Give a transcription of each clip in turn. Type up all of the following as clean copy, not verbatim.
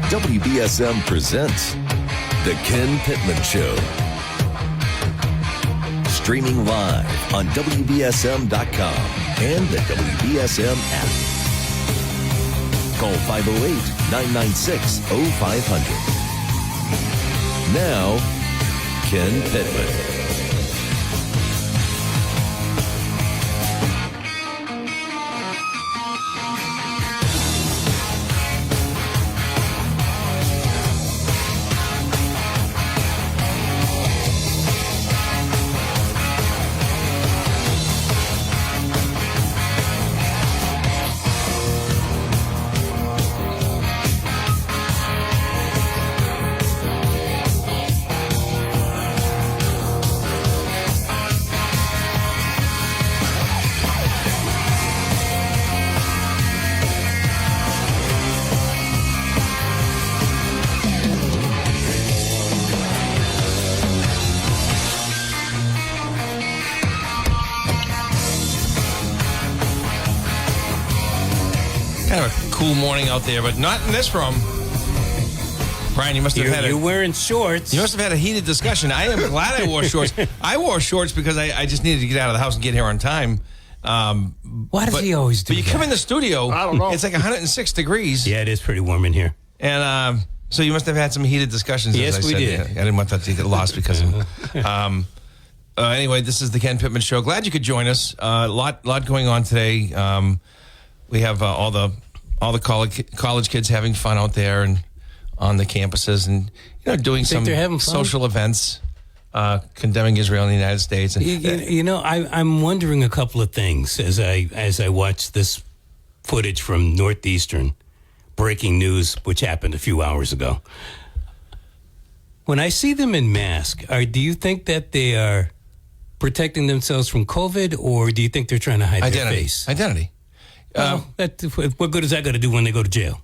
WBSM presents The Ken Pittman Show. Streaming live on WBSM.com and the WBSM app. Call 508-996-0500. Now, Ken Pittman. Kind of a cool morning out there, but not in this room. Brian, you must have You're wearing shorts. You must have had a heated discussion. I am glad I wore shorts. I wore shorts because I just needed to get out of the house and get here on time. Why does he always do that? But you come in the studio, I don't know. It's like 106 degrees. Yeah, it is pretty warm in here. And so you must have had some heated discussions. Yes, as I we said. did. I didn't want that to get lost because of anyway, this is the Ken Pittman Show. Glad you could join us. Lot going on today. We have all the college kids having fun out there and on the campuses, and doing some social events, condemning Israel and the United States. And, I'm wondering a couple of things as I watch this footage from Northeastern breaking news, which happened a few hours ago. When I see them in masks, do you think that they are protecting themselves from COVID, or do you think they're trying to hide their face? Identity. What good is that going to do when they go to jail?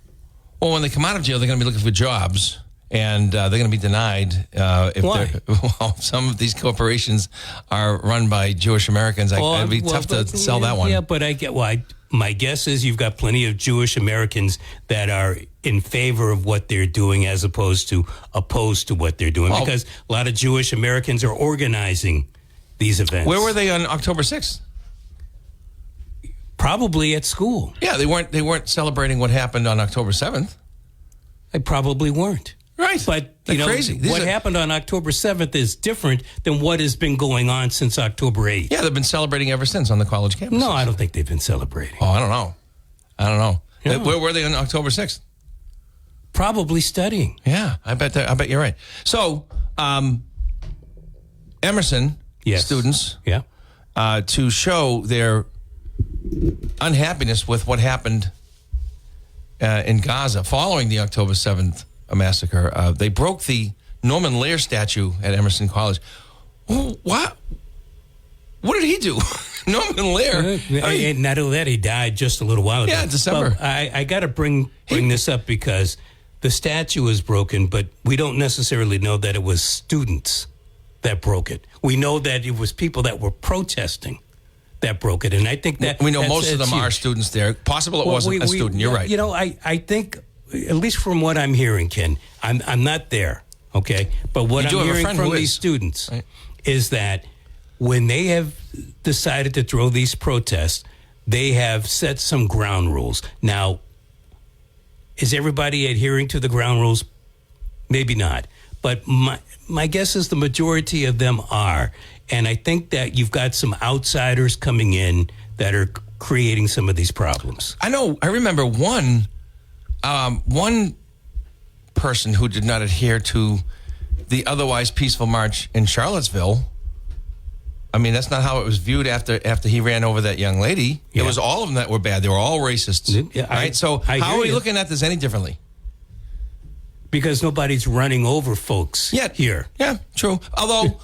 Well, when they come out of jail, they're going to be looking for jobs, and they're going to be denied. Why? Well, some of these corporations are run by Jewish Americans. It'd be tough to sell that one. Yeah, but I get why. My guess is you've got plenty of Jewish Americans that are in favor of what they're doing as opposed to opposed to what they're doing, because a lot of Jewish Americans are organizing these events. Where were they on October 6th? Probably at school. Yeah, they weren't celebrating what happened on October 7th. They probably weren't. Right. But crazy. What happened on October 7th is different than what has been going on since October 8th. Yeah, they've been celebrating ever since on the college campuses. No, I don't think they've been celebrating. Oh, I don't know. No. Where were they on October 6th? Probably studying. Yeah, I bet you're right. So, Emerson students, to show their unhappiness with what happened in Gaza following the October 7th massacre, they broke the Norman Lear statue at Emerson College. What did he do? Norman Lear. And not only that, he died just a little while ago. Yeah, December. But I got to bring this up because the statue was broken, but we don't necessarily know that it was students that broke it. We know that it was people that were protesting that broke it, and I think that we know most of them are students there. Possible it wasn't a student. You're right. I think, at least from what I'm hearing, Ken, I'm not there, okay? But what I'm hearing from these students is that when they have decided to throw these protests, they have set some ground rules. Now, is everybody adhering to the ground rules? Maybe not. But my guess is the majority of them are. And I think that you've got some outsiders coming in that are creating some of these problems. I remember one person who did not adhere to the otherwise peaceful march in Charlottesville. I mean, that's not how it was viewed after he ran over that young lady. Yeah. It was all of them that were bad. They were all racists. Yeah, right? So how are we looking at this any differently? Because nobody's running over folks yet here. Yeah, true. Although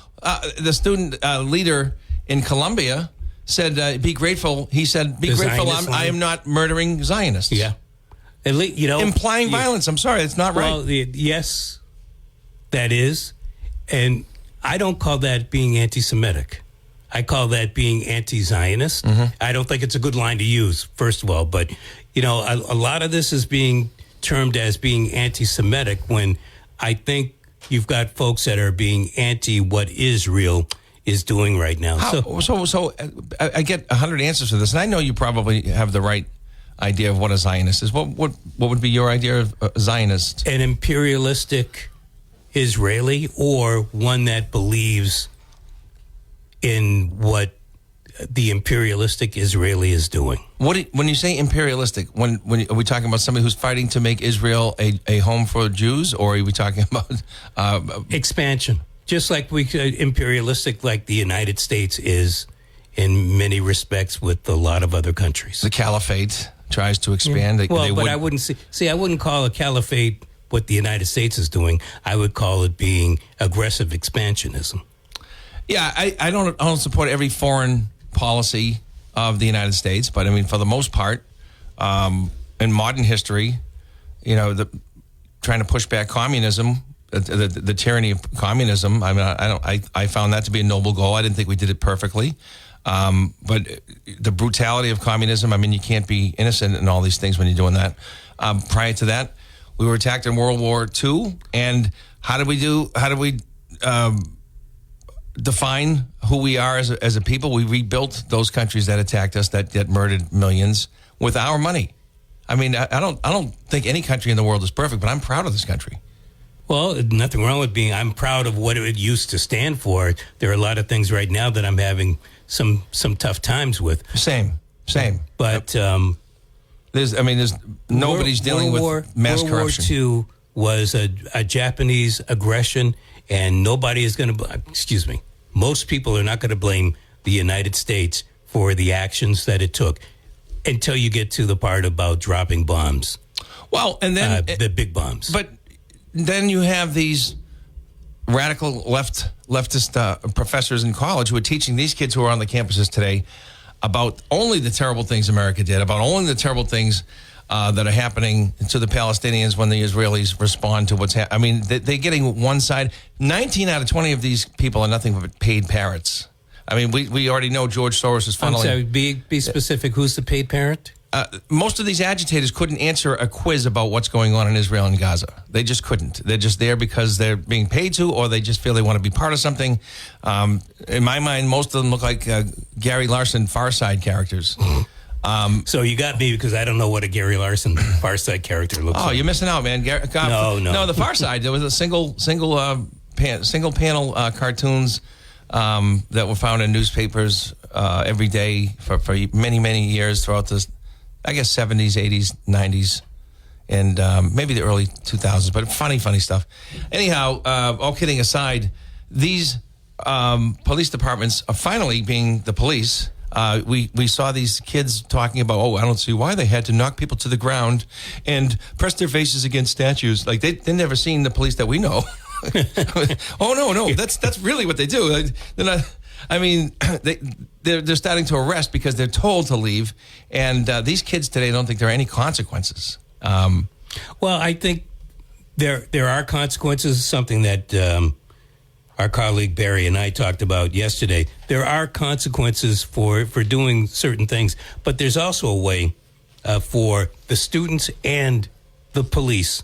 the student leader in Columbia said, be grateful. He said, be grateful I am not murdering Zionists. Yeah. At least, implying violence. I'm sorry, it's not right. Well, yes, that is. And I don't call that being anti-Semitic. I call that being anti-Zionist. Mm-hmm. I don't think it's a good line to use, first of all. But, a lot of this is being termed as being anti-Semitic when I think you've got folks that are being anti what Israel is doing right now. So I get 100 answers to this, and I know you probably have the right idea of what a Zionist is. What would be your idea of a Zionist? An imperialistic Israeli, or one that believes in what the imperialistic Israeli is doing. When you say imperialistic, when are we talking about somebody who's fighting to make Israel a home for Jews, or are we talking about expansion? Just like imperialistic, like the United States is in many respects with a lot of other countries. The caliphate tries to expand. Yeah. I wouldn't I wouldn't call a caliphate what the United States is doing. I would call it being aggressive expansionism. Yeah, I don't support every foreign policy of the United States, but I mean, for the most part, in modern history, trying to push back communism, the tyranny of communism. I mean, I found that to be a noble goal. I didn't think we did it perfectly, but the brutality of communism. I mean, you can't be innocent in all these things when you're doing that. Prior to that, we were attacked in World War II, and how did we define who we are as a people? We rebuilt those countries that attacked us, that murdered millions, with our money. I mean, I don't think any country in the world is perfect, but I'm proud of this country. Well, nothing wrong with I'm proud of what it used to stand for. There are a lot of things right now that I'm having some tough times with. Same. But there's nobody's dealing with mass corruption. World War II was a Japanese aggression, and nobody is going to. Most people are not going to blame the United States for the actions that it took until you get to the part about dropping bombs. Well, and then the big bombs. But then you have these radical leftist professors in college who are teaching these kids who are on the campuses today about only the terrible things America did, about only the terrible things that are happening to the Palestinians when the Israelis respond to what's happening. I mean, they're getting one side. 19 out of 20 of these people are nothing but paid parrots. I mean, we already know George Soros is funneling. I'm sorry, be specific. Who's the paid parrot? Most of these agitators couldn't answer a quiz about what's going on in Israel and Gaza. They just couldn't. They're just there because they're being paid to, or they just feel they want to be part of something. In my mind, most of them look like Gary Larson Far Side characters. So you got me because I don't know what a Gary Larson Far Side character looks like. Oh, you're missing out, man. No, the Far Side. There was a single panel cartoons that were found in newspapers every day for many years throughout this, I guess, 70s, 80s, 90s, and maybe the early 2000s. But funny stuff. Anyhow, all kidding aside, these police departments are finally being the police. We saw these kids talking about, I don't see why they had to knock people to the ground and press their faces against statues. Like they've never seen the police that we know. No, that's really what they do. They're not. I mean, they're starting to arrest because they're told to leave, and these kids today don't think there are any consequences. Well, I think there are consequences. Something that our colleague Barry and I talked about yesterday. There are consequences for doing certain things, but there's also a way for the students and the police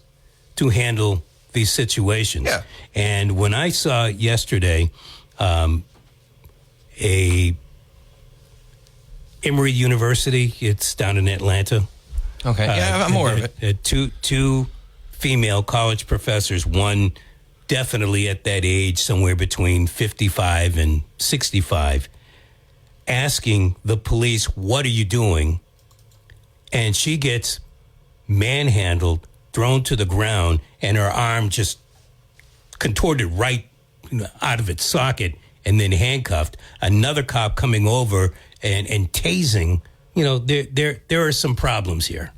to handle these situations. Yeah. And when I saw yesterday Emory University, it's down in Atlanta. Okay, yeah, I'm aware of it. Two female college professors, one definitely at that age, somewhere between 55 and 65, asking the police, "What are you doing?" And she gets manhandled, thrown to the ground, and her arm just contorted right out of its socket, and then handcuffed. Another cop coming over and tasing. There are some problems here.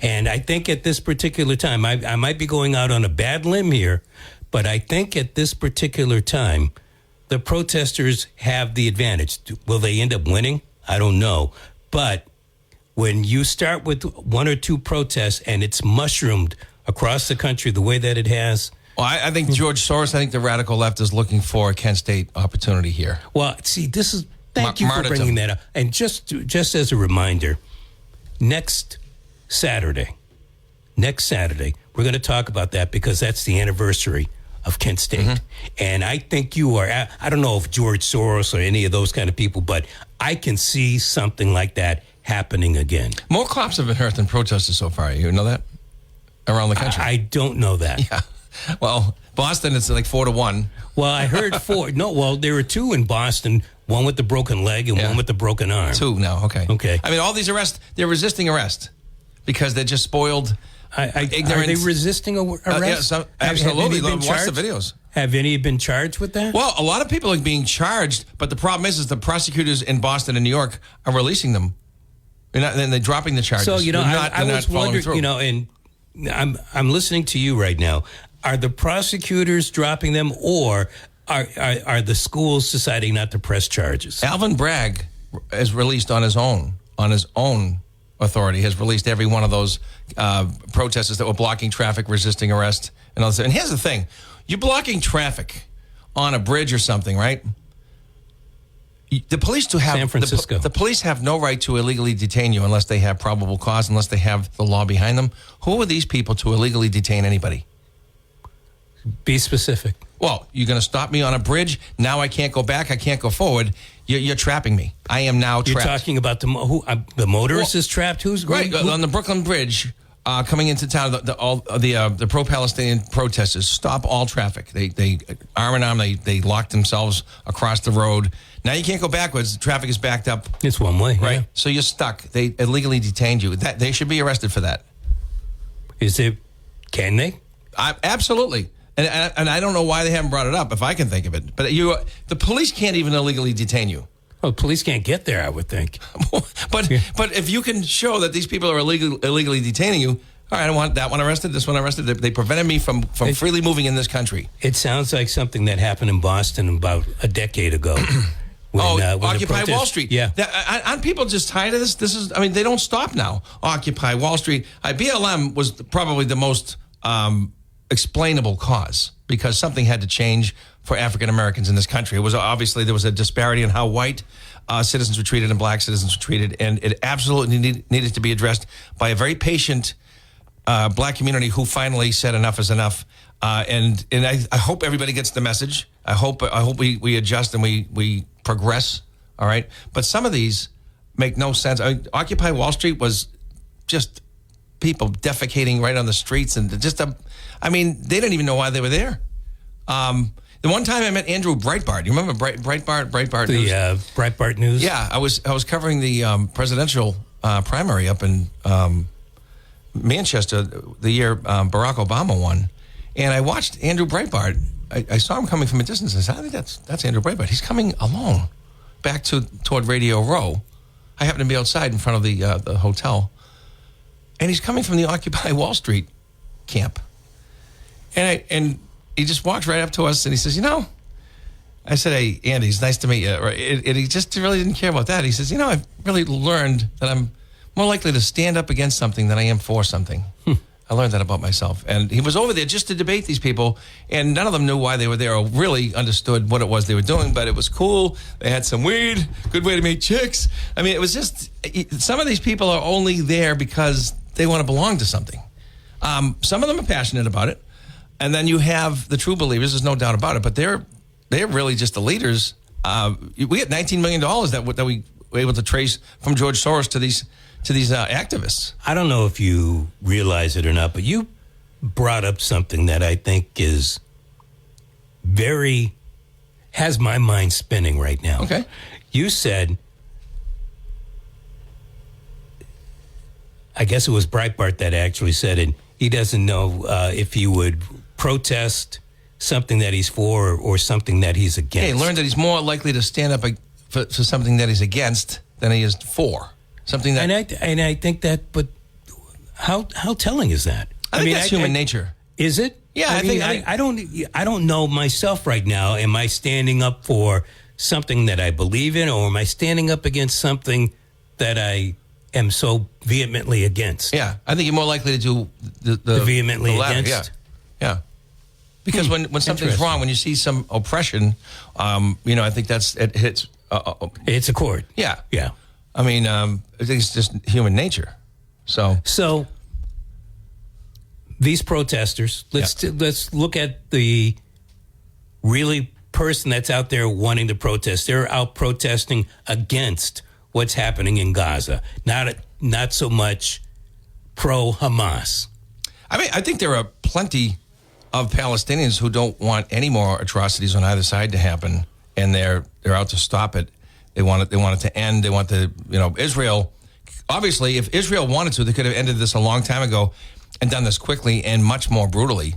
And I think at this particular time, I might be going out on a bad limb here, but I think at this particular time, the protesters have the advantage. Will they end up winning? I don't know. But when you start with one or two protests and it's mushroomed across the country the way that it has. Well, I think George Soros, I think the radical left is looking for a Kent State opportunity here. Well, see, this is, thank you for bringing that up. And just as a reminder, next Saturday, next Saturday. We're going to talk about that because that's the anniversary of Kent State. Mm-hmm. And I think you are, I don't know if George Soros or any of those kind of people, but I can see something like that happening again. More cops have been hurt than protesters so far. You know that? Around the country. I don't know that. Yeah. Well, Boston, it's like 4-1. Well, I heard 4. No, well, there were 2 in Boston, one with the broken leg and one with the broken arm. 2 now, okay. Okay. I mean, all these arrests, they're resisting arrest because they're just spoiled. Ignorant. Are they resisting arrest? Absolutely. Watch the videos. Have any been charged with that? Well, a lot of people are being charged, but the problem is the prosecutors in Boston and New York are releasing them. They're dropping the charges. So, I was wondering, and I'm listening to you right now. Are the prosecutors dropping them, or are the schools deciding not to press charges? Alvin Bragg is released on his own authority, has released every one of those protesters that were blocking traffic, resisting arrest, and all this. And here's the thing. You're blocking traffic on a bridge or something, right? The police San Francisco. The police have no right to illegally detain you unless they have probable cause, unless they have the law behind them. Who are these people to illegally detain anybody? Be specific. Well, you're going to stop me on a bridge. Now I can't go back. I can't go forward. You're trapping me. I am now trapped. You're talking about the motorist is trapped? Who's right on the Brooklyn Bridge coming into town? The pro-Palestinian protesters stop all traffic. They arm in arm. They lock themselves across the road. Now you can't go backwards. The traffic is backed up. It's one way, right? Yeah. So you're stuck. They illegally detained you. They should be arrested for that. Can they? Absolutely. And I don't know why they haven't brought it up, if I can think of it. But the police can't even illegally detain you. Well, police can't get there, I would think. But if you can show that these people are illegally detaining you, all right, I want that one arrested, this one arrested. They prevented me from freely moving in this country. It sounds like something that happened in Boston about a decade ago. When Occupy Wall Street. Yeah. Aren't people just tired of this? They don't stop now. Occupy Wall Street. BLM was probably the most explainable cause because something had to change for African Americans in this country. It was obviously there was a disparity in how white citizens were treated and black citizens were treated, and it absolutely needed to be addressed by a very patient black community who finally said enough is enough. And I hope everybody gets the message. I hope we adjust and we progress. All right, but some of these make no sense. Occupy Wall Street was just people defecating right on the streets and they didn't even know why they were there. The one time I met Andrew Breitbart. You remember Breitbart News? The Breitbart News? Yeah, I was covering the presidential primary up in Manchester the year Barack Obama won. And I watched Andrew Breitbart. I saw him coming from a distance. I said, I think that's Andrew Breitbart. He's coming alone back toward Radio Row. I happened to be outside in front of the hotel. And he's coming from the Occupy Wall Street camp. And he just walks right up to us and he says, I said, hey, Andy, it's nice to meet you. And he just really didn't care about that. He says, I've really learned that I'm more likely to stand up against something than I am for something. I learned that about myself. And he was over there just to debate these people, and none of them knew why they were there or really understood what it was they were doing, but it was cool. They had some weed, good way to meet chicks. I mean, it was just, some of these people are only there because they want to belong to something. Some of them are passionate about it. And then you have the true believers, there's no doubt about it, but they're really just the leaders. We had $19 million that we were able to trace from George Soros to these activists. I don't know if you realize it or not, but you brought up something that I think is has my mind spinning right now. Okay. You said, I guess it was Breitbart that actually said it, he doesn't know if he would protest something that he's for or something that he's against. He learned that he's more likely to stand up for something that he's against than he is for. Something that, and I think that, but how telling is that? I think that's human nature. Is it? Yeah, I don't know myself right now. Am I standing up for something that I believe in, or am I standing up against something that I am so vehemently against? Yeah, I think you're more likely to do the vehemently latter. against. Yeah. Because when something's wrong, when you see some oppression, I think it hits. It's a chord. Yeah. Yeah. I mean, I think it's just human nature. So these protesters, let's look at the really person that's out there wanting to protest. They're out protesting against what's happening in Gaza, not so much pro-Hamas. I mean, I think there are plenty of Palestinians who don't want any more atrocities on either side to happen, and they're out to stop it. They want it to end. They want Israel. Obviously, if Israel wanted to, they could have ended this a long time ago and done this quickly and much more brutally.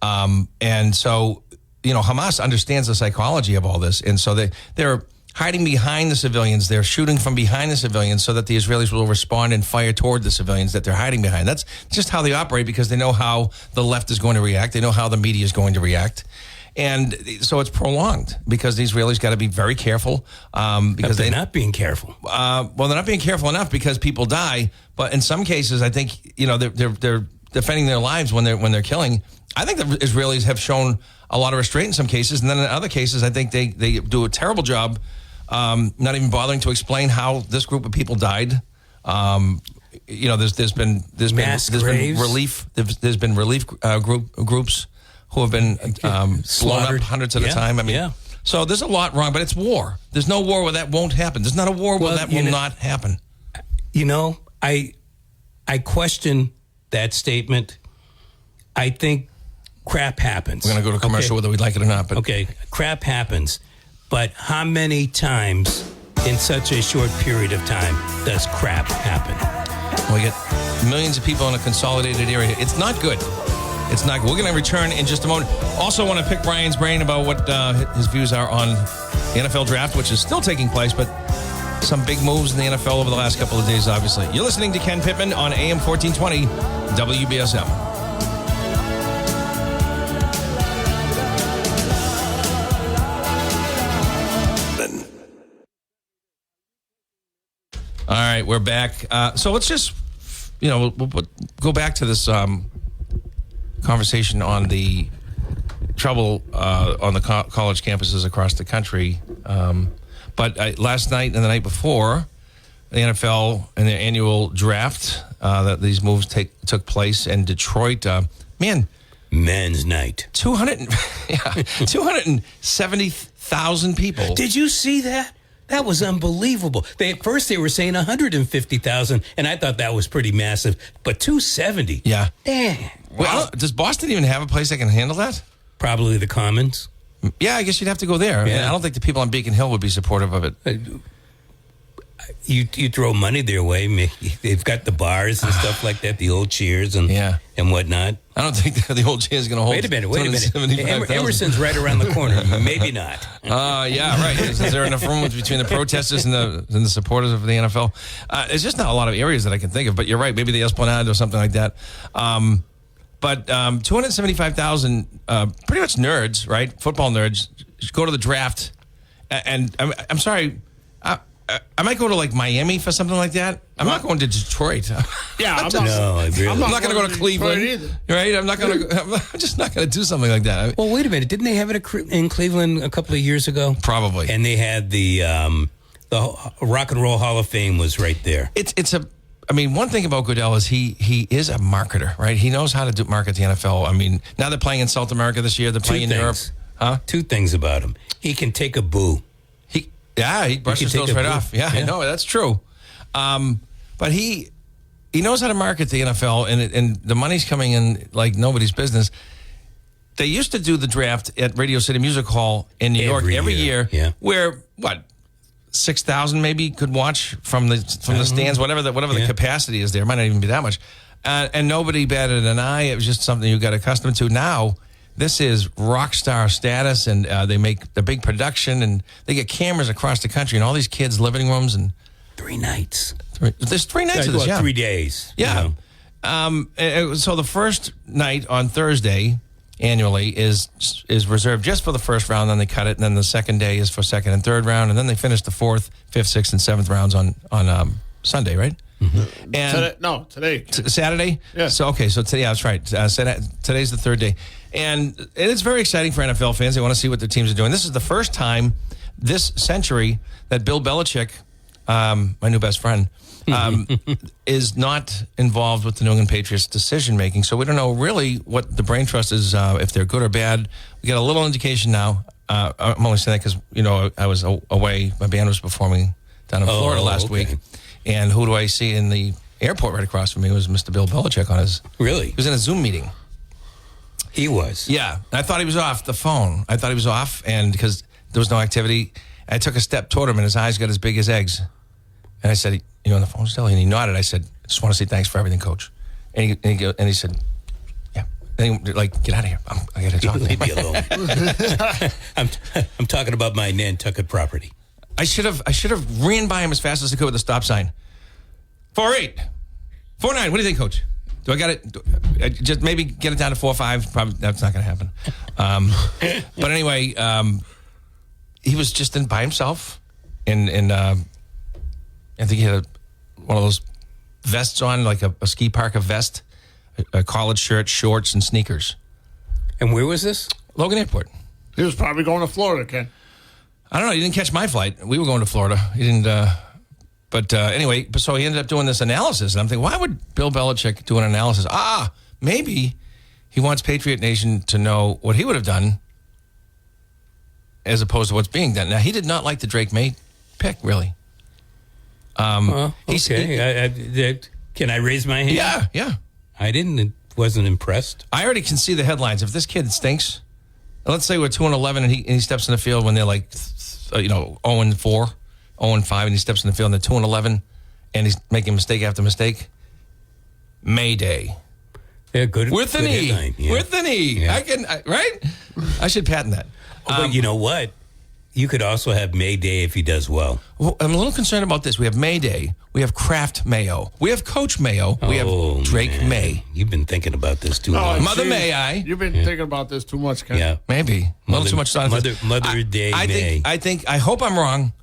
And so, Hamas understands the psychology of all this, and so they're hiding behind the civilians. They're shooting from behind the civilians so that the Israelis will respond and fire toward the civilians that they're hiding behind. That's just how they operate, because they know how the left is going to react. They know how the media is going to react. And so it's prolonged because the Israelis got to be very careful. Because they're not being careful. Well, they're not being careful enough because people die. But in some cases, I think they're defending their lives when they're killing. I think the Israelis have shown a lot of restraint in some cases, and then in other cases, I think they do a terrible job, not even bothering to explain how this group of people died. There's been relief groups who have been blown up hundreds at a time. I mean, so there's a lot wrong, but it's war. There's no war where that won't happen. There's not a war where that will not happen. I question that statement. I think crap happens. We're going to go to commercial whether we like it or not. But crap happens. But how many times in such a short period of time does crap happen? We get millions of people in a consolidated area. It's not good. It's not good. We're going to return in just a moment. Also want to pick Brian's brain about what his views are on the NFL draft, which is still taking place, but some big moves in the NFL over the last couple of days, obviously. You're listening to Ken Pittman on AM 1420 WBSM. All right, we're back. So let's just, we'll go back to this conversation on the trouble on the college campuses across the country. But last night and the night before, the NFL and their annual draft, that these moves took place in Detroit. Men's night. 270,000 people. Did you see that? That was unbelievable. At first they were saying 150,000, and I thought that was pretty massive. But 270. Yeah. Dang. Well, does Boston even have a place that can handle that? Probably the Commons. Yeah, I guess you'd have to go there. Yeah. I don't think the people on Beacon Hill would be supportive of it. You throw money their way. They've got the bars and stuff like that, the old Cheers and whatnot. I don't think the old Cheers is going to hold. Wait a minute. Emerson's right around the corner. Maybe not. Yeah, right. Is there enough room between the protesters and the supporters of the NFL? There's just not a lot of areas that I can think of. But you're right. Maybe the Esplanade or something like that. But 275,000 pretty much nerds, right? Football nerds go to the draft. And I'm sorry. I might go to like Miami for something like that. I'm not going to Detroit. I'm not going to go to Cleveland either. Right? I'm just not going to do something like that. Well, wait a minute. Didn't they have it in Cleveland a couple of years ago? Probably. And they had the Rock and Roll Hall of Fame was right there. One thing about Goodell is he is a marketer, right? He knows how to market the NFL. I mean, now they're playing in South America this year. They're playing in Europe. Huh? Two things about him. He can take a boo. He brushes those right off. Yeah, I know. That's true. But he knows how to market the NFL, and the money's coming in like nobody's business. They used to do the draft at Radio City Music Hall in New York every year where, 6,000 maybe could watch from the stands, whatever the capacity is there. It might not even be that much. And nobody batted an eye. It was just something you got accustomed to. Now, this is rock star status, and they make the big production, and they get cameras across the country in all these kids' living rooms. And 3 nights. There's 3 nights of this, 3 days. Yeah. So the first night on Thursday annually is reserved just for the first round, then they cut it, and then the second day is for second and third round, and then they finish the 4th, 5th, 6th, and 7th rounds on Sunday, right? Mm-hmm. And today. Saturday? Yeah. So today, that's right. Today's the 3rd day. And it's very exciting for NFL fans. They want to see what their teams are doing. This is the first time this century that Bill Belichick my new best friend, is not involved with the New England Patriots decision making. So we don't know really what the brain trust is, if they're good or bad. We get a little indication now. I'm only saying that because I was away. My band was performing down in Florida last week, and who do I see in the airport right across from me was Mr. Bill Belichick on his. Really? He was in a Zoom meeting. He was. Yeah, I thought he was off the phone. I thought he was off, and because there was no activity, I took a step toward him, and his eyes got as big as eggs. And I said, "You on the phone still?" And he nodded. I said, "I just want to say thanks for everything, Coach." And he said, "Yeah." And he, get out of here. I got to talk. Leave me alone. I'm talking about my Nantucket property. I should have ran by him as fast as I could with a stop sign. 4.8, 4.9. What do you think, Coach? Do I got it? Just maybe get it down to 4.5. Probably that's not going to happen. But anyway, he was just by himself, and I think he had one of those vests on, like a ski parka vest, a collared shirt, shorts, and sneakers. And where was this? Logan Airport. He was probably going to Florida, Ken. I don't know. He didn't catch my flight. We were going to Florida. He didn't. But anyway, so he ended up doing this analysis. And I'm thinking, why would Bill Belichick do an analysis? Maybe he wants Patriot Nation to know what he would have done as opposed to what's being done. Now, he did not like the Drake May pick, really. Okay. Can I raise my hand? Yeah. I wasn't impressed. I already can see the headlines. If this kid stinks, let's say we're 2-11 and he steps in the field when they're 0-4, 0-5, and he steps in the field and they're 2-11 and he's making mistake after mistake. Mayday. Yeah, good. With an E. Headline, yeah. With an E. Yeah. Right? I should patent that. But you know what? You could also have Mayday if he does well. Well, I'm a little concerned about this. We have Mayday. We have Kraft Mayo. We have Coach Mayo. We have Drake May. You've been thinking about this too long. Mother May I. You've been thinking about this too much, Ken. Yeah. Maybe. A little too much time. Mother Day May. I hope I'm wrong.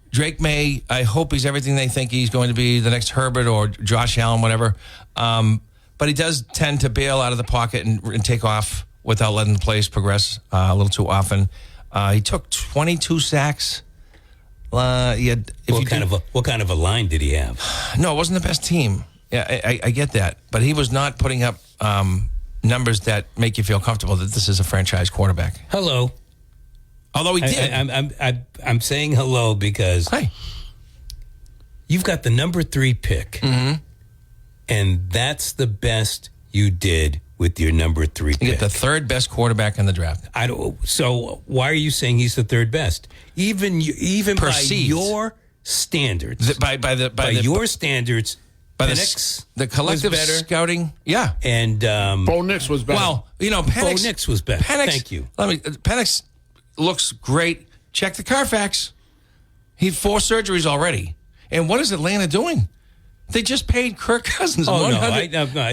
Drake May, I hope he's everything they think he's going to be, the next Herbert or Josh Allen, whatever. But he does tend to bail out of the pocket and take off without letting the plays progress a little too often. He took 22 sacks. What kind of a line did he have? No, it wasn't the best team. Yeah, I get that. But he was not putting up numbers that make you feel comfortable that this is a franchise quarterback. Hello. Although he did. I'm saying hello because you've got the number 3 pick. Mm-hmm. And that's the best you did with your number 3 pick. You get the third best quarterback in the draft. So why are you saying he's the third best? Even Perceived. by your standards. By your standards, by Penix the collective was better. Scouting. Yeah. And Bo Nix was better. Well, Penix. Bo Nix was better. Thank you. Penix looks great. Check the Carfax. He had 4 surgeries already. And what is Atlanta doing? They just paid Kirk Cousins.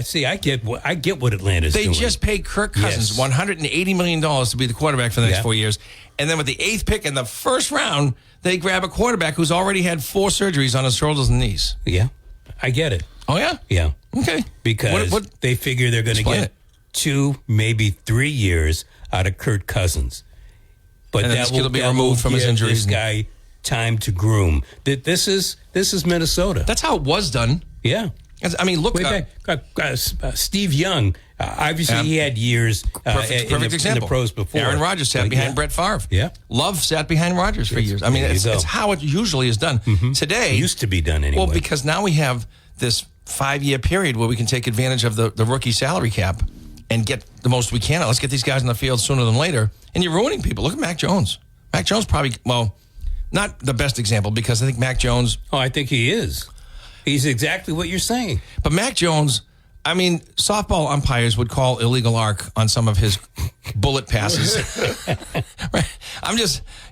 See, I get what Atlanta's doing. They just paid Kirk Cousins $180 million to be the quarterback for the next 4 years. And then with the 8th pick in the first round, they grab a quarterback who's already had 4 surgeries on his shoulders and knees. Yeah, I get it. Oh, yeah? Yeah. Okay. Because they figure they're going to get 2, maybe 3 years out of Kirk Cousins. But that will be removed from his injuries. This guy time to groom. This is Minnesota. That's how it was done. Yeah. I mean, look. Steve Young, obviously he had years perfect example. in the pros before. Aaron Rodgers sat behind Brett Favre. Yeah. Love sat behind Rodgers for years. I mean, it's how it usually is done. Mm-hmm. Today. It used to be done anyway. Well, because now we have this 5-year period where we can take advantage of the rookie salary cap and get the most we can. Let's get these guys on the field sooner than later. And you're ruining people. Look at Mac Jones. Mac Jones probably, not the best example because I think Mac Jones. Oh, I think he is. He's exactly what you're saying. But Mac Jones, I mean, softball umpires would call illegal arc on some of his bullet passes. Right?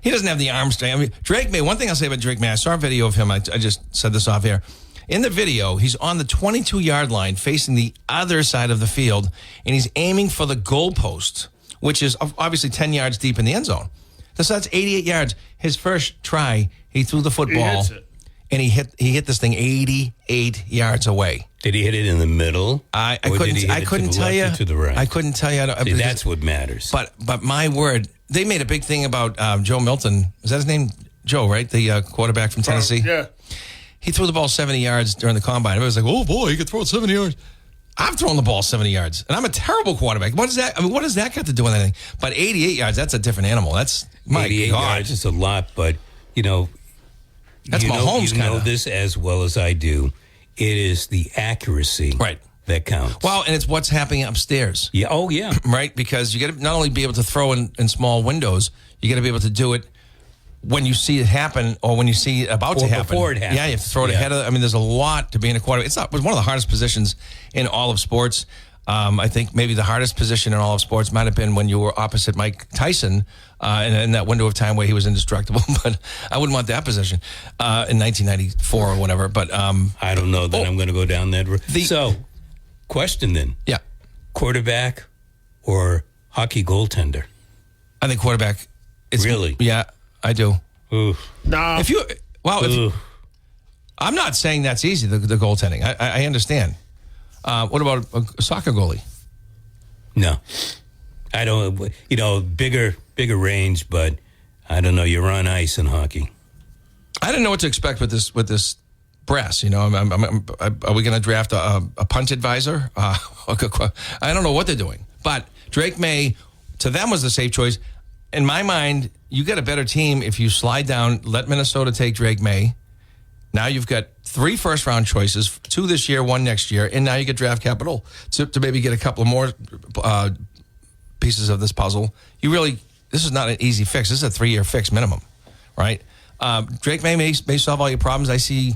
He doesn't have the arm strength. I mean, Drake May, one thing I'll say about Drake May, I saw a video of him. I just said this off air. In the video, he's on the 22-yard line facing the other side of the field, and he's aiming for the goalpost, which is obviously 10 yards deep in the end zone. So that's 88 yards. His first try, he threw the football, and he hit this thing 88 yards away. Did he hit it in the middle? I couldn't tell you. To the right? I couldn't tell you. See, that's what matters. But my word, they made a big thing about Joe Milton. Is that his name? Joe, right? The quarterback from Tennessee. Yeah. He threw the ball 70 yards during the combine. Everybody was like, "Oh boy, he could throw it 70 yards." I've thrown the ball 70 yards, and I'm a terrible quarterback. What does that? I mean, what does that got to do with anything? But 88 yards—that's a different animal. That's my 88 God. yards is a lot, but that's Mahomes. You know this as well as I do. It is the accuracy, right, that counts. Well, and it's what's happening upstairs. Yeah. Oh, yeah. Right, because you got to not only be able to throw in small windows, you got to be able to do it when you see it happen or when you see it about to happen. Before it happens. Yeah, you have to throw it ahead of. I mean, there's a lot to being a quarterback. It's one of the hardest positions in all of sports. I think maybe the hardest position in all of sports might have been when you were opposite Mike Tyson in that window of time where he was indestructible. But I wouldn't want that position in 1994 or whatever. But I don't know that I'm going to go down that road. So, question then. Yeah. Quarterback or hockey goaltender? I think quarterback. Really? Yeah, I do. Oof. No. I'm not saying that's easy, the goaltending. I understand. What about a soccer goalie? No. I don't, bigger range, but I don't know. You're on ice in hockey. I didn't know what to expect with this brass. Are we going to draft a punt advisor? I don't know what they're doing. But Drake May, to them, was the safe choice. In my mind, you get a better team if you slide down, let Minnesota take Drake May. Now you've got 3 first-round choices, 2 this year, 1 next year, and now you get draft capital to maybe get a couple more pieces of this puzzle. This is not an easy fix. This is a 3-year fix minimum, right? Drake may solve all your problems. I see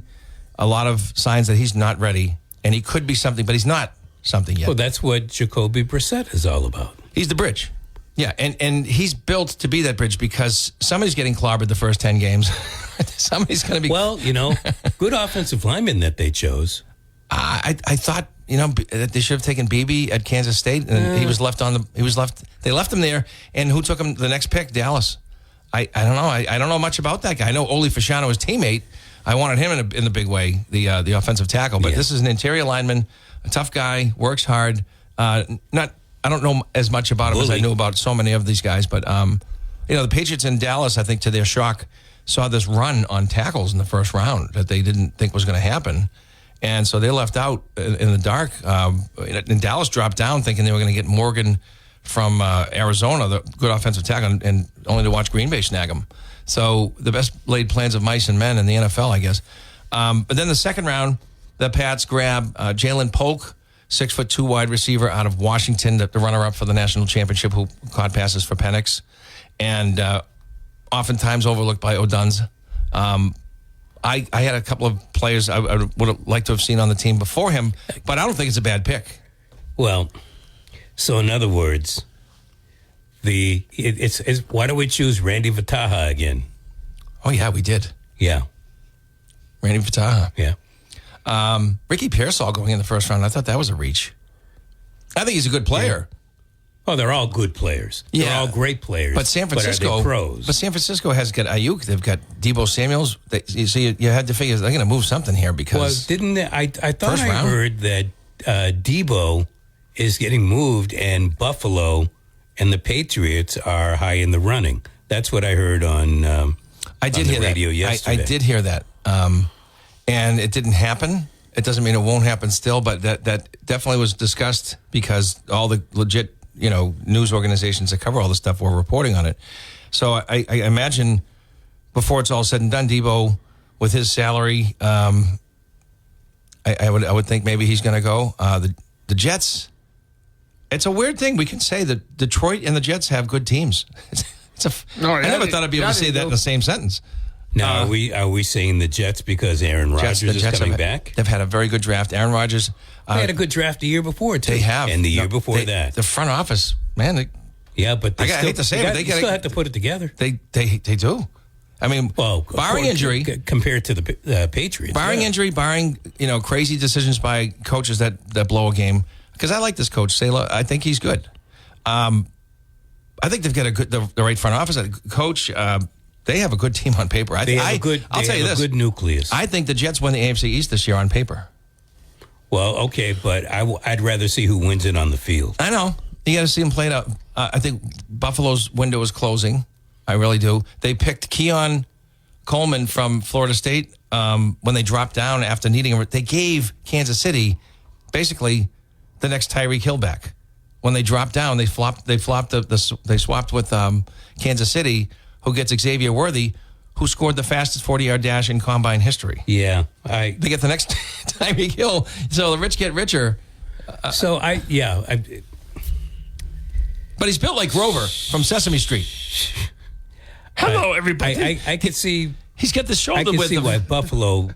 a lot of signs that he's not ready, and he could be something, but he's not something yet. Well, that's what Jacoby Brissett is all about. He's the bridge. Yeah, and he's built to be that bridge because somebody's getting clobbered the first 10 games. Somebody's going to be... Well, good offensive lineman that they chose. I thought, that they should have taken Beebe at Kansas State, and he was left they left him there, and who took him the next pick? Dallas. I don't know. I don't know much about that guy. I know Ole Fasciano, his teammate. I wanted him in the big way, the offensive tackle, but this is an interior lineman, a tough guy, works hard, I don't know as much about him as I knew about so many of these guys, but the Patriots in Dallas, I think to their shock, saw this run on tackles in the first round that they didn't think was going to happen, and so they left out in the dark. And Dallas dropped down thinking they were going to get Morgan from Arizona, the good offensive tackle, and only to watch Green Bay snag him. So the best laid plans of mice and men in the NFL, I guess. But then the second round, the Pats grab Jalen Polk, 6'2" wide receiver out of Washington, the runner-up for the national championship, who caught passes for Penix, and oftentimes overlooked by O'Duns. I had a couple of players I would have liked to have seen on the team before him, but I don't think it's a bad pick. Well, so in other words, it's why don't we choose Randy Vataha again? Oh yeah, we did. Yeah, Randy Vataha. Yeah. Ricky Pearsall going in the first round, I thought that was a reach. I think he's a good player. Yeah. Oh, they're all good players. Yeah. They're all great players. But San Francisco, are they pros? But San Francisco has got Ayuk. They've got Deebo Samuels. You had to figure they're going to move something here because. Well, I thought I heard that Deebo is getting moved and Buffalo and the Patriots are high in the running. That's what I heard on. I did hear radio that. yesterday. I did hear that. And it didn't happen. It doesn't mean it won't happen still, but that definitely was discussed because all the legit, news organizations that cover all this stuff were reporting on it. So I imagine before it's all said and done, Deebo, with his salary, I would think maybe he's going to go. The Jets, it's a weird thing. We can say that Detroit and the Jets have good teams. I never thought I'd be able to say that in the same sentence. Now, are we saying the Jets because Aaron Rodgers is coming back? They've had a very good draft. Aaron Rodgers. They had a good draft the year before, too. They have. And the year before that. The front office, man. Yeah, but I hate to say it, but they still have to put it together. They do. I mean, barring injury. Compared to the Patriots. Barring injury, barring, crazy decisions by coaches that blow a game. Because I like this coach, Sala. I think he's good. I think they've got the right front office. Coach, they have a good team on paper. I'll tell you this. A good nucleus. I think the Jets win the AFC East this year on paper. Well, okay, but I'd rather see who wins it on the field. I know. You got to see them play it out. I think Buffalo's window is closing. I really do. They picked Keon Coleman from Florida State, when they dropped down after needing him, they gave Kansas City basically the next Tyreek Hill back. When they dropped down, they swapped with Kansas City, who gets Xavier Worthy, who scored the fastest 40-yard dash in combine history. Yeah, they get the next Tyreek Hill. So the rich get richer. But he's built like Grover from Sesame Street. Hello, everybody. I could see. He's got the shoulder I can width. see why Buffalo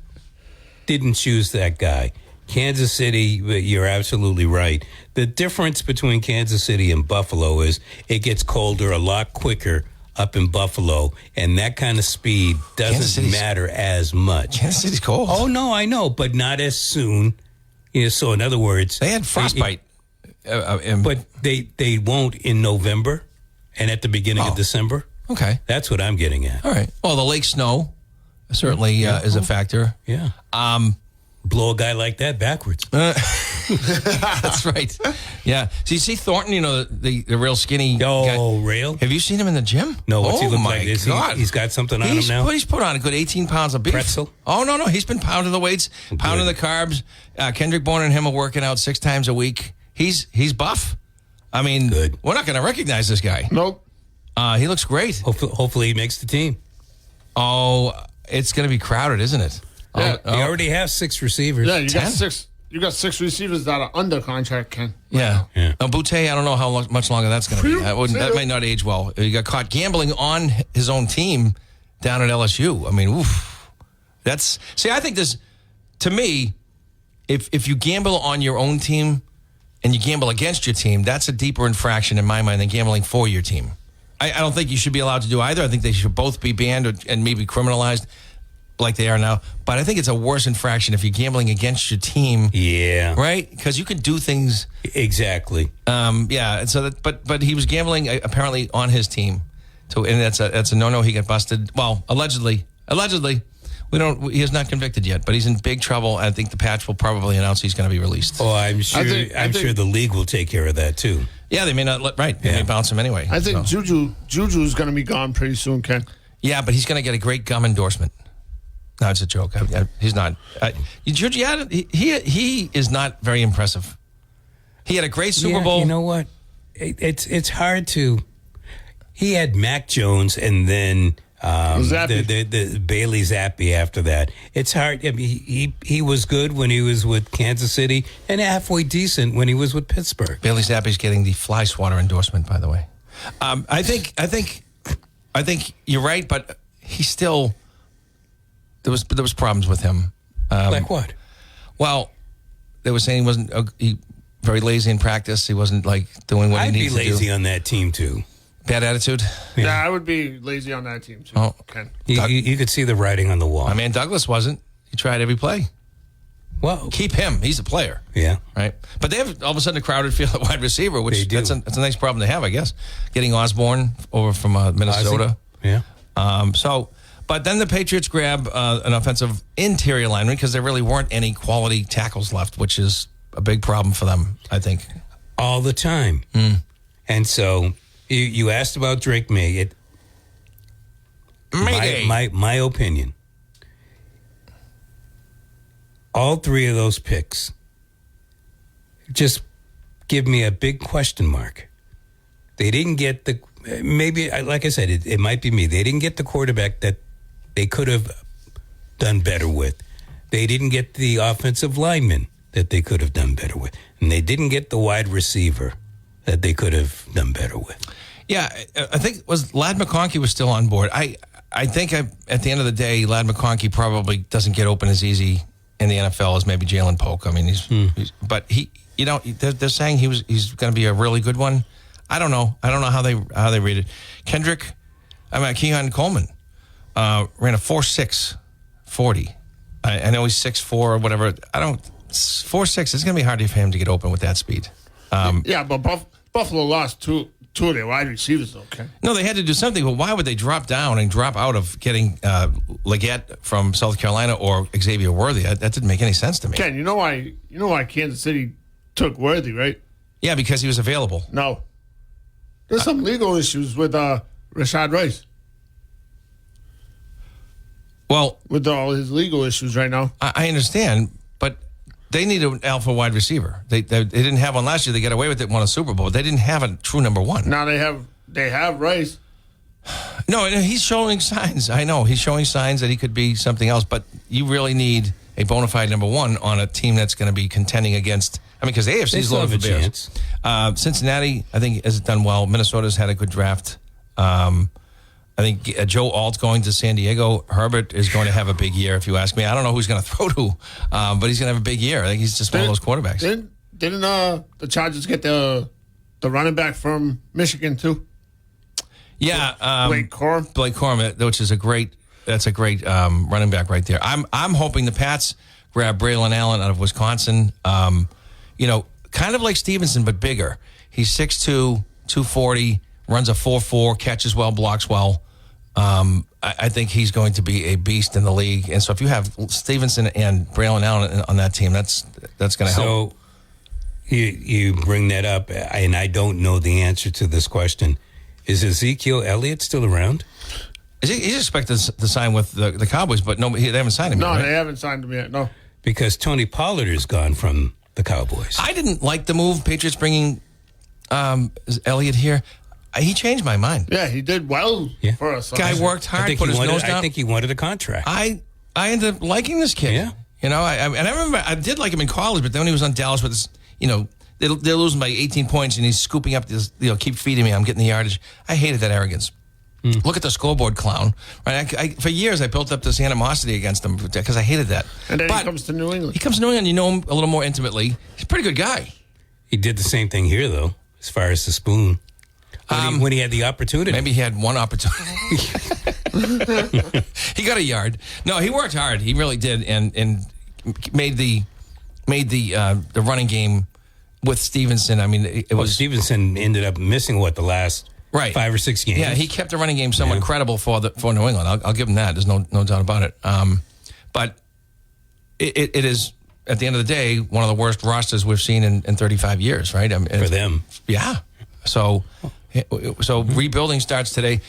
didn't choose that guy. Kansas City, you're absolutely right. The difference between Kansas City and Buffalo is it gets colder a lot quicker up in Buffalo, and that kind of speed doesn't matter as much. Kansas City's cold. Oh, no, I know, but not as soon. So, in other words... They had frostbite. But they won't in November and at the beginning of December. Okay. That's what I'm getting at. All right. Well, the lake snow certainly is a factor. Yeah. Blow a guy like that backwards. That's right. Yeah. So you see Thornton, the real skinny guy. Rail? Have you seen him in the gym? No, what's he look my like? God. He's got something on him now? He's put on a good 18 pounds of beef. Pretzel? Oh, no. He's been pounding the weights, pounding the carbs. Kendrick Bourne and him are working out 6 times a week. He's buff. I mean, we're not going to recognize this guy. Nope. He looks great. Hopefully he makes the team. Oh, it's going to be crowded, isn't it? Yeah. You already have 6 receivers. Yeah, you got 6. You got 6 receivers that are under contract, Ken. Yeah. Now, Boutte, I don't know how much longer that's going to be. That might not age well. He got caught gambling on his own team down at LSU. I mean, oof. I think this, to me, if you gamble on your own team and you gamble against your team, that's a deeper infraction in my mind than gambling for your team. I don't think you should be allowed to do either. I think they should both be banned and maybe criminalized like they are now. But I think it's a worse infraction if you're gambling against your team. Yeah. Right? Because you can do things. Exactly. Yeah. And so but he was gambling apparently on his team. And that's a no-no. He got busted. Well, allegedly. He is not convicted yet, but he's in big trouble. I think the patch will probably announce he's going to be released. Oh, I'm sure. I'm sure the league will take care of that too. Yeah, they may not They may bounce him anyway. I think Juju's going to be gone pretty soon, Ken. Yeah, but he's going to get a great gum endorsement. No, it's a joke. He's not. Juju, he is not very impressive. He had a great Super Bowl. You know what? It's hard to. He had Mac Jones and then. The Bailey Zappi after that. It's hard. I mean, he was good when he was with Kansas City and halfway decent when he was with Pittsburgh. Bailey Zappi's getting the fly swatter endorsement, by the way. I think you're right, but he still there was problems with him. Like what? Well, they were saying he wasn't very lazy in practice. He wasn't like doing what he needs to do. I'd be lazy on that team too. Bad attitude? Yeah, I would be lazy on that team, too. Oh. Ken. You could see the writing on the wall. My man Douglas wasn't. He tried every play. Well, keep him. He's a player. Yeah. Right? But they have all of a sudden a crowded field at wide receiver, which that's a nice problem to have, I guess. Getting Osborne over from Minnesota. Ozzie. Yeah. But then the Patriots grab an offensive interior lineman because there really weren't any quality tackles left, which is a big problem for them, I think. All the time. And so... You asked about Drake May. My opinion. All 3 of those picks just give me a big question mark. They didn't get maybe, like I said, it might be me. They didn't get the quarterback that they could have done better with. They didn't get the offensive lineman that they could have done better with. And they didn't get the wide receiver that they could have done better with. Yeah, I think Ladd McConkey was still on board. I think at the end of the day, Ladd McConkey probably doesn't get open as easy in the NFL as maybe Jalen Polk. I mean, but they're saying he's going to be a really good one. I don't know how they read it. Keon Coleman ran a 4.6 40. I know he's 6'4" or whatever. 4.6. It's going to be hard for him to get open with that speed. Yeah, but Buffalo lost two of their wide receivers, okay? No, they had to do something. But why would they drop down and drop out of getting Leggett from South Carolina or Xavier Worthy? That didn't make any sense to me. Ken, you know why Kansas City took Worthy, right? Yeah, because he was available. No. There's some legal issues with Rashad Rice. Well, with all his legal issues right now. I understand, but they need an alpha wide receiver. They didn't have one last year. They got away with it, won a Super Bowl. They didn't have a true number one. Now they have Rice. No, he's showing signs. I know he's showing signs that he could be something else. But you really need a bona fide number one on a team that's going to be contending against. I mean, because the AFC is loaded for Bears. Cincinnati, I think, has done well. Minnesota's had a good draft. I think Joe Alt's going to San Diego. Herbert is going to have a big year, if you ask me. I don't know who he's going to throw to, but he's going to have a big year. I think he's just one of those quarterbacks. Didn't the Chargers get the running back from Michigan too? Yeah, Blake Corum, which is a great running back right there. I'm hoping the Pats grab Braylon Allen out of Wisconsin. Kind of like Stevenson, but bigger. He's 6'2", 240. Runs a 4.4, catches well, blocks well. I think he's going to be a beast in the league. And so if you have Stevenson and Braylon Allen on that team, that's going to help. So you bring that up, and I don't know the answer to this question. Is Ezekiel Elliott still around? He's expected to sign with the Cowboys, but no, they haven't signed him yet. No, right? They haven't signed him yet, no. Because Tony Pollard is gone from the Cowboys. I didn't like the move, Patriots bringing Elliott here. He changed my mind. Yeah, he did well for us. Guy worked hard, put his nose down. I think he wanted a contract. I ended up liking this kid. Yeah. And I remember I did like him in college, but then when he was on Dallas with this, they're losing by 18 points and he's scooping up this, keep feeding me, I'm getting the yardage. I hated that arrogance. Look at the scoreboard clown. Right? For years, I built up this animosity against him because I hated that. And then he comes to New England. He comes to New England, you know him a little more intimately. He's a pretty good guy. He did the same thing here, though, as far as the spoon. When he had the opportunity. Maybe he had one opportunity. He got a yard. No, he worked hard. He really did, and made the running game with Stevenson. I mean, it was Stevenson ended up missing the last 5 or 6 games. Yeah, he kept the running game somewhat credible for New England. I'll give him that. There's no doubt about it. But it is, at the end of the day, one of the worst rosters we've seen in 35 years. Right? For them. Yeah. So rebuilding starts today.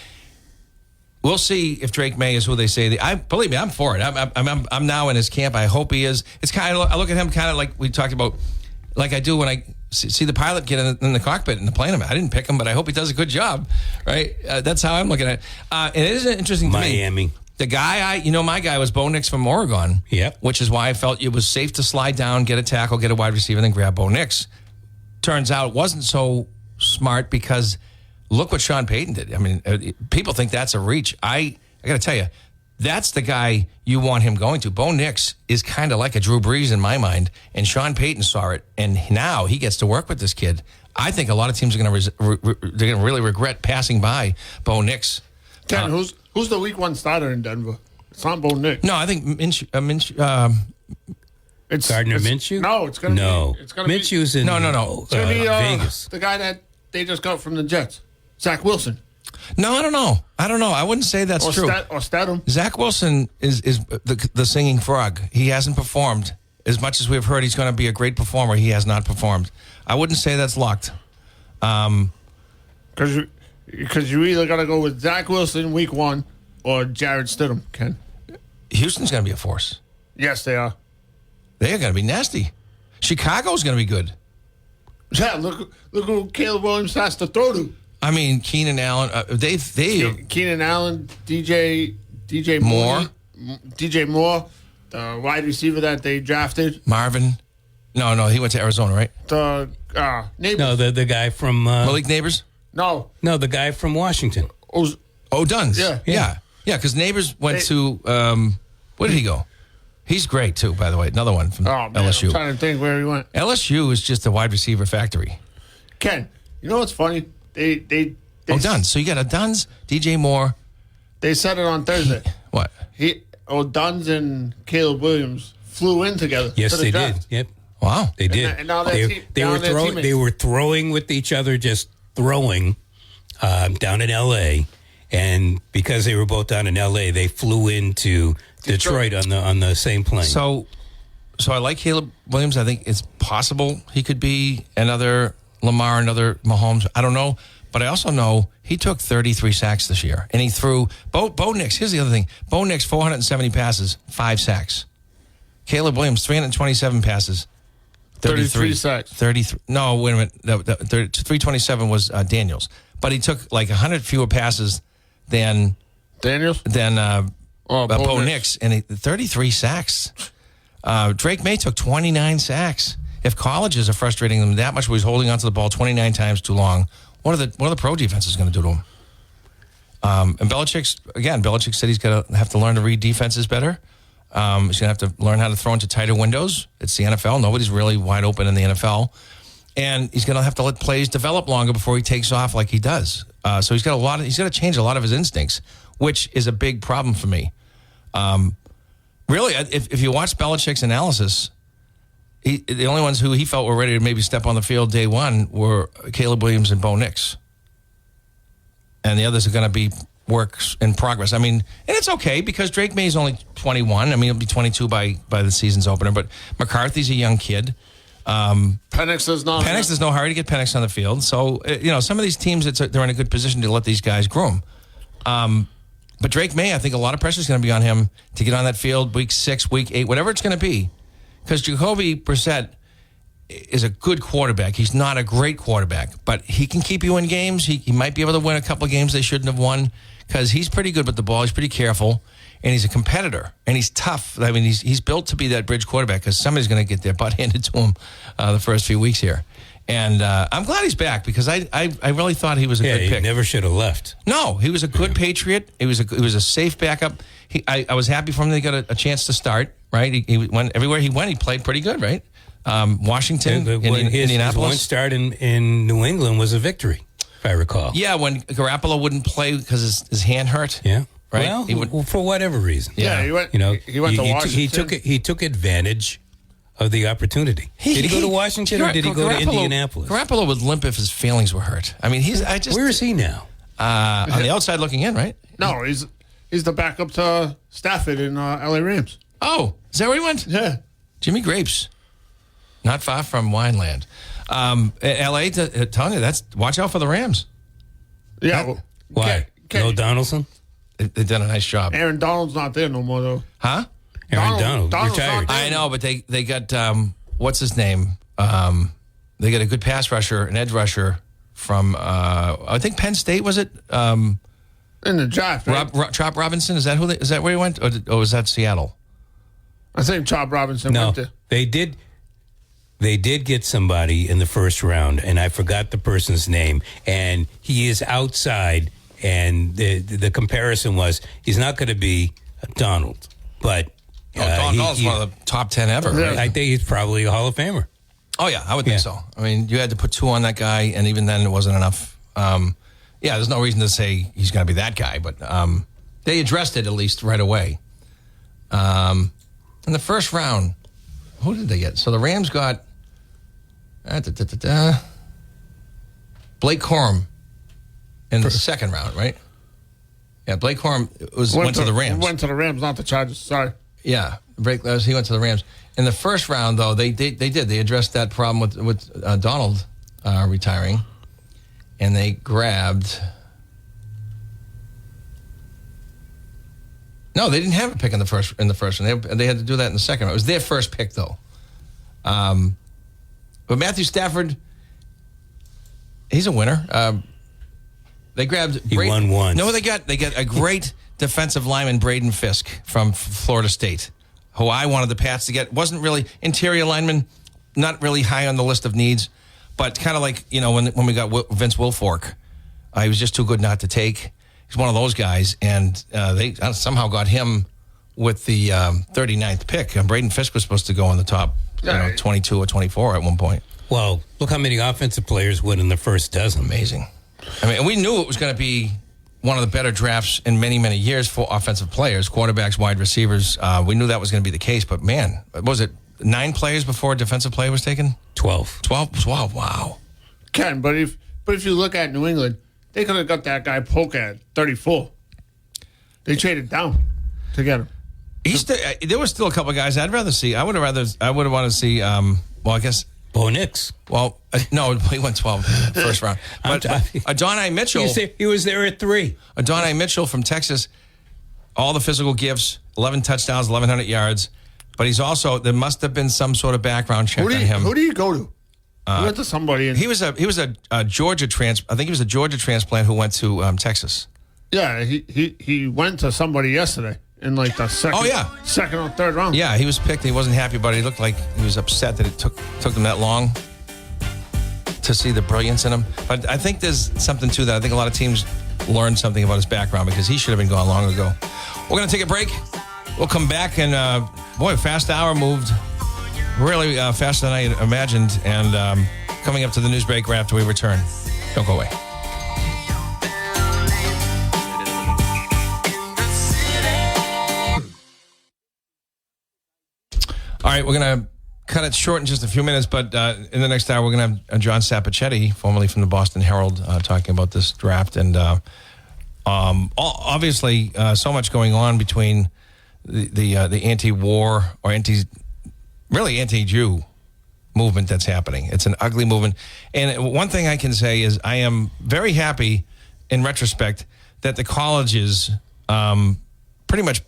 We'll see if Drake May is who they say. Believe me, I'm for it. I'm now in his camp. I hope he is. It's kind of, I look at him kind of like we talked about, like I do when I see the pilot get in the cockpit in the plane. I didn't pick him, but I hope he does a good job. Right? That's how I'm looking at it. And it is interesting to me. Miami. The guy my guy was Bo Nix from Oregon. Yep. Which is why I felt it was safe to slide down, get a tackle, get a wide receiver, and then grab Bo Nix. Turns out it wasn't so smart because look what Sean Payton did. I mean, people think that's a reach. I got to tell you, that's the guy you want him going to. Bo Nix is kind of like a Drew Brees in my mind, and Sean Payton saw it, and now he gets to work with this kid. I think a lot of teams are going to really regret passing by Bo Nix. Ken, who's the week 1 starter in Denver? It's not Bo Nix. No, I think it's Gardner Minshew. No, it's going to be. It's going to Minshew's in. No. It's going to be Vegas. The guy that they just got from the Jets, Zach Wilson. No, I don't know. I wouldn't say that's true. Or Stidham. Zach Wilson is the singing frog. He hasn't performed. As much as we've heard he's going to be a great performer, he has not performed. I wouldn't say that's locked. Because you either got to go with Zach Wilson week 1 or Jared Stidham, Ken. Houston's going to be a force. Yes, they are. They are going to be nasty. Chicago's going to be good. Yeah, look who Caleb Williams has to throw to. I mean, Keenan Allen. Keenan Allen, DJ Moore, the wide receiver that they drafted. Marvin. No, he went to Arizona, right? The Neighbors. No, the guy from Malik Neighbors. No, the guy from Washington. Duns. Yeah. Because Neighbors went to where did he go? He's great too, by the way. Another one from LSU. I'm trying to think where he went. LSU is just a wide receiver factory. Ken, you know what's funny? They Duns. So you got a Duns, DJ Moore. They said it on Thursday. What? Duns and Caleb Williams flew in together. Yes, they draft. did. Yep. Wow. They did. And now they were throwing with each other, just throwing down in L.A. And because they were both down in L.A., they flew into Detroit on the same plane. So I like Caleb Williams. I think it's possible he could be another Lamar, another Mahomes. I don't know. but I also know he took 33 sacks this year. And he threw, Bo Nix, here's the other thing. Bo Nix, 470 passes, 5 sacks. Caleb Williams, 327 passes, 33 sacks. 33. No, wait a minute. 327 was Daniels. But he took like 100 fewer passes than Daniels? Bo Nix. And 33 sacks. Drake May took 29 sacks. If colleges are frustrating them that much where he's holding onto the ball 29 times too long, what are the pro defenses going to do to him? And Belichick said he's going to have to learn to read defenses better. He's going to have to learn how to throw into tighter windows. It's the NFL. Nobody's really wide open in the NFL. And he's going to have to let plays develop longer before he takes off like he does. So he's got to change a lot of his instincts, which is a big problem for me. Really, if you watch Belichick's analysis, the only ones who he felt were ready to maybe step on the field day one were Caleb Williams and Bo Nix. And the others are going to be works in progress. I mean, and it's okay because Drake May is only 21. I mean, he'll be 22 by the season's opener. But McCarthy's a young kid. Penix is not. Penix, there's no hurry to get Penix on the field. So, some of these teams, they're in a good position to let these guys groom. But Drake May, I think a lot of pressure is going to be on him to get on that field week 6, week 8, whatever it's going to be. Because Jacoby Brissett is a good quarterback. He's not a great quarterback, but he can keep you in games. He might be able to win a couple of games they shouldn't have won because he's pretty good with the ball. He's pretty careful, and he's a competitor, and he's tough. I mean, he's built to be that bridge quarterback because somebody's going to get their butt handed to him the first few weeks here. And I'm glad he's back because I really thought he was a good pick. He never should have left. No, he was a good Patriot. He was a safe backup. I was happy for him that he got a chance to start, right? He went everywhere he went, he played pretty good, right? Washington, Indianapolis. His one start in New England was a victory, if I recall. Yeah, when Garoppolo wouldn't play because his hand hurt. Yeah. Right? Well, for whatever reason. Yeah, he went to Washington. He took advantage of the opportunity. Did he go to Washington or did he go to Indianapolis? Garoppolo would limp if his feelings were hurt. I mean, where is he now? On the outside looking in, right? No, he's the backup to Stafford in LA Rams. Oh, is that where he went? Yeah. Jimmy Grapes. Not far from Wineland. LA, telling you, watch out for the Rams. Yeah. Why? No Donaldson? They've done a nice job. Aaron Donald's not there no more, though. Huh? Aaron Donald retired. I know, but they got, what's his name? They got a good pass rusher, an edge rusher from, I think Penn State, was it? In the draft, right? Chop Robinson, is that where he went? Or was that Seattle? I think Chop Robinson went there. They did get somebody in the first round, and I forgot the person's name, and he is outside, and the comparison was he's not going to be Donald, but Donald's one of the top 10 ever. Right? I think he's probably a Hall of Famer. Oh, yeah, I would think so. I mean, you had to put 2 on that guy, and even then it wasn't enough. There's no reason to say he's going to be that guy, but they addressed it at least right away. In the first round, who did they get? So the Rams got Blake Corum in the second round, right? Yeah, Blake Corum went to the Rams. Went to the Rams, not the Chargers. Sorry. Yeah, he went to the Rams. In the first round, though, they addressed that problem with Donald retiring, and they grabbed. No, they didn't have a pick in the first one. They had to do that in the second round. It was their first pick, though. But Matthew Stafford, he's a winner. They grabbed. He won once. No, they got a great defensive lineman, Braden Fisk from Florida State, who I wanted the Pats to get. Wasn't really interior lineman, not really high on the list of needs, but kind of like when we got Vince Wilfork, he was just too good not to take. He's one of those guys, and they somehow got him with the 39th pick. Braden Fisk was supposed to go in the top 22 or 24 at one point. Well, look how many offensive players went in the first dozen. Amazing. I mean, we knew it was going to be one of the better drafts in many, many years for offensive players, quarterbacks, wide receivers. We knew that was going to be the case, but man, was it 9 players before a defensive player was taken? 12. 12, wow. Ken, but if you look at New England, they could have got that guy Polk at 34. They traded down to get him. There was still a couple of guys I'd rather see. I would have wanted to see. I guess Bo Nix. Well, no, he went 12 first round. But Adonai Mitchell. He was there at 3. Adonai Mitchell from Texas, all the physical gifts, 11 touchdowns, 1,100 yards. But he's also, there must have been some sort of background check on him. Who do you go to? He went to somebody. He was a Georgia I think he was a Georgia transplant who went to Texas. Yeah, he went to somebody yesterday in like the second or third round. Yeah, he was picked. He wasn't happy about it. He looked like he was upset that it took them that long to see the brilliance in him. But I think there's something to that. I think a lot of teams learned something about his background because he should have been gone long ago. We're going to take a break. We'll come back and, fast hour moved really faster than I imagined. And coming up to the news break right after we return. Don't go away. All right, we're going to cut it short in just a few minutes, but in the next hour, we're going to have John Sapichetti, formerly from the Boston Herald, talking about this draft. And obviously, so much going on between the anti-war or anti-Jew movement that's happening. It's an ugly movement. And one thing I can say is I am very happy, in retrospect, that the colleges pretty much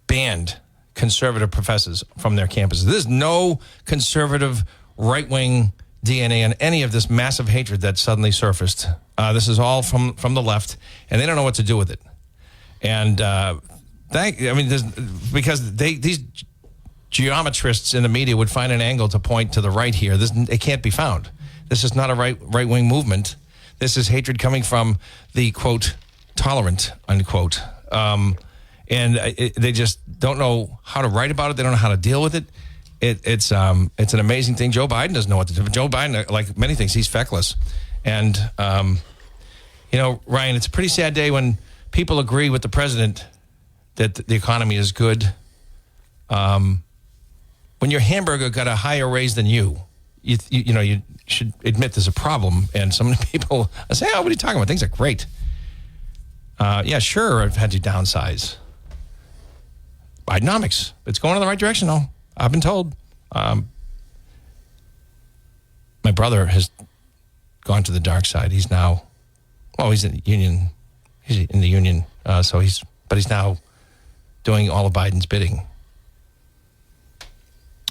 banned conservative professors from their campuses. There's no conservative right-wing DNA on any of this massive hatred that suddenly surfaced. This is all from the left, and they don't know what to do with it. And because these geometrists in the media would find an angle to point to the right here. It can't be found. This is not a right-wing movement. This is hatred coming from the, quote, tolerant, unquote. They just don't know how to write about it. They don't know how to deal with it. It's an amazing thing. Joe Biden doesn't know what to do. Joe Biden, like many things, he's feckless. And, Ryan, it's a pretty sad day when people agree with the president that the economy is good. When your hamburger got a higher raise than you should admit there's a problem. And some people say, what are you talking about? Things are great. Yeah, sure, I've had to downsize. Bidenomics. It's going in the right direction, though. I've been told. My brother gone to the dark side. He's now, he's in the union. He's in the union. But he's now doing all of Biden's bidding.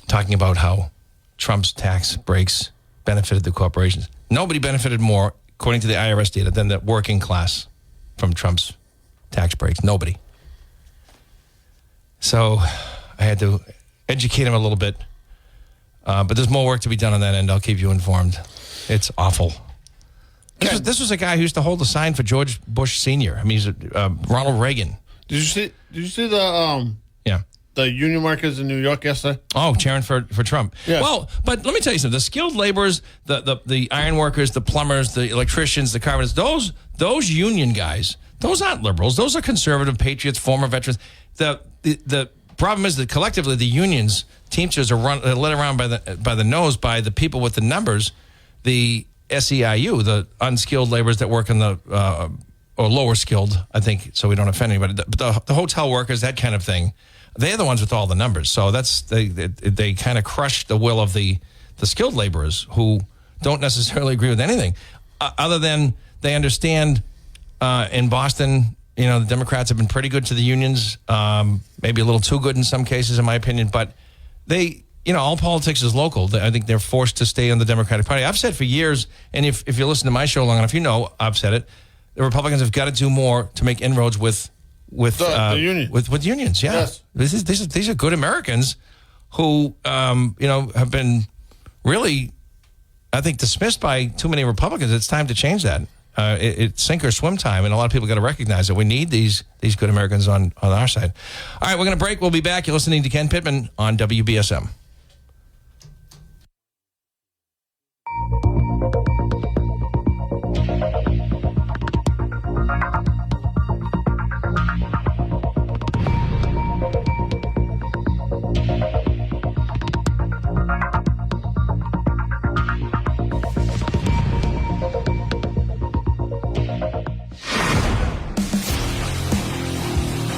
Talking about how Trump's tax breaks benefited the corporations. Nobody benefited more, according to the IRS data, than the working class from Trump's tax breaks. Nobody. So I had to educate him a little bit. But there's more work to be done on that end. I'll keep you informed. It's awful. This was a guy who used to hold a sign for George Bush Sr. I mean, he's Ronald Reagan. Did you see the union workers in New York yesterday? Oh, cheering for Trump. Yeah. Well, but let me tell you something. The skilled laborers, the iron workers, the plumbers, the electricians, the carpenters, those union guys, those aren't liberals. Those are conservative patriots, former veterans. The problem is that collectively the unions, Teamsters are led around by the nose by the people with the numbers, the SEIU, the unskilled laborers that work in the or lower skilled, I think, so we don't offend anybody. But the hotel workers, that kind of thing, they're the ones with all the numbers. So they kind of crush the will of the skilled laborers who don't necessarily agree with anything, other than they understand in Boston. The Democrats have been pretty good to the unions, maybe a little too good in some cases, in my opinion. But they, all politics is local. I think they're forced to stay on the Democratic Party. I've said for years, and if you listen to my show long enough, I've said it. The Republicans have got to do more to make inroads with the union. with unions. Yeah, yes. These are good Americans who have been really, I think, dismissed by too many Republicans. It's time to change that. It's sink or swim time, and a lot of people got to recognize that we need these good Americans on our side. All right, we're going to break. We'll be back. You're listening to Ken Pittman on WBSM.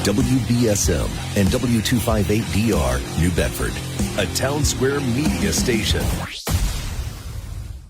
WBSM and W258DR, New Bedford. a Town Square media station.